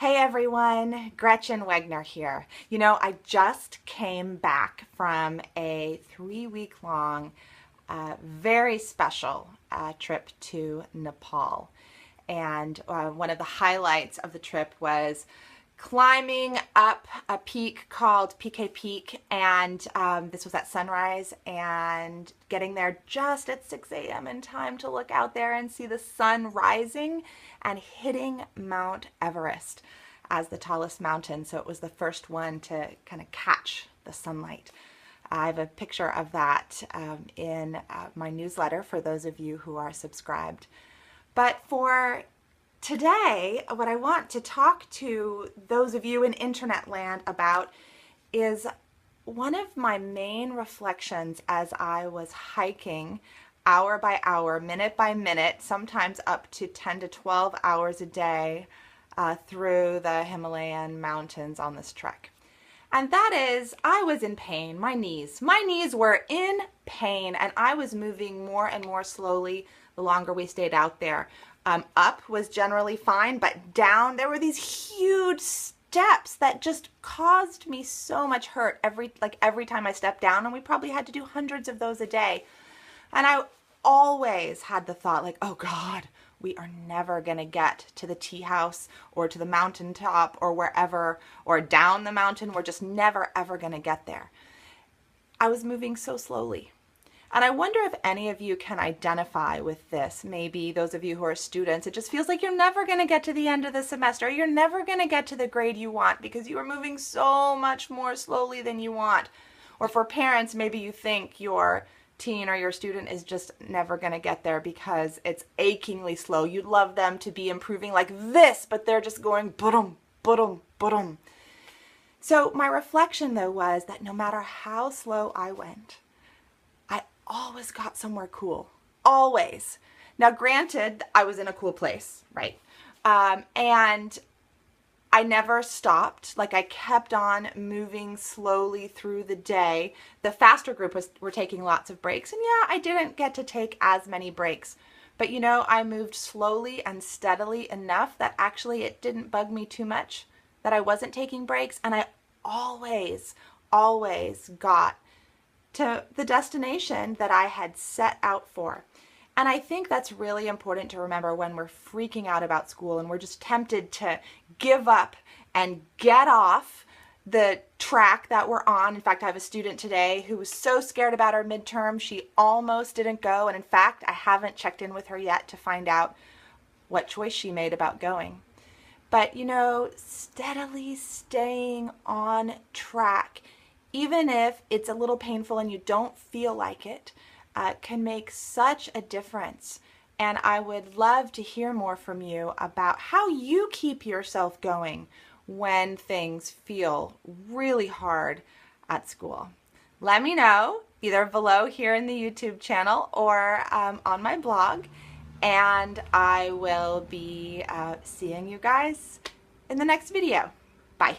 Hey everyone, Gretchen Wegner here. I just came back from a 3-week long, very special trip to Nepal. And one of the highlights of the trip was climbing up a peak called PK Peak, and this was at sunrise, and getting there just at 6 a.m. in time to look out there and see the sun rising and hitting Mount Everest as the tallest mountain. So it was the first one to kind of catch the sunlight. I have a picture of that in my newsletter for those of you who are subscribed. But for today, what I want to talk to those of you in internet land about is one of my main reflections as I was hiking hour by hour, minute by minute, sometimes up to 10 to 12 hours a day through the Himalayan mountains on this trek. And that is, I was in pain. My knees were in pain, and I was moving more and more slowly the longer we stayed out there. Up was generally fine, but down, there were these huge steps that just caused me so much hurt every time I stepped down, and we probably had to do hundreds of those a day. And I always had the thought, like, oh God, we are never going to get to the tea house or to the mountaintop or wherever, or down the mountain. We're just never, ever going to get there. I was moving so slowly. And I wonder if any of you can identify with this. Maybe those of you who are students, it just feels like you're never going to get to the end of the semester. You're never going to get to the grade you want because you are moving so much more slowly than you want. Or for parents, maybe you think your teen or your student is just never going to get there because it's achingly slow. You'd love them to be improving like this, but they're just going ba-dum, ba-dum, ba-dum. So my reflection, though, was that no matter how slow I went, I always got somewhere cool. Always. Now, granted, I was in a cool place, right? And I never stopped. Like, I kept on moving slowly through the day. The faster group were taking lots of breaks. And yeah, I didn't get to take as many breaks. But I moved slowly and steadily enough that actually it didn't bug me too much that I wasn't taking breaks. And I always got to the destination that I had set out for. And I think that's really important to remember when we're freaking out about school and we're just tempted to give up and get off the track that we're on. In fact, I have a student today who was so scared about her midterm, she almost didn't go. And in fact, I haven't checked in with her yet to find out what choice she made about going. But, steadily staying on track, even if it's a little painful and you don't feel like it, can make such a difference. And I would love to hear more from you about how you keep yourself going when things feel really hard at school. Let me know either below here in the YouTube channel or on my blog, and I will be seeing you guys in the next video. Bye.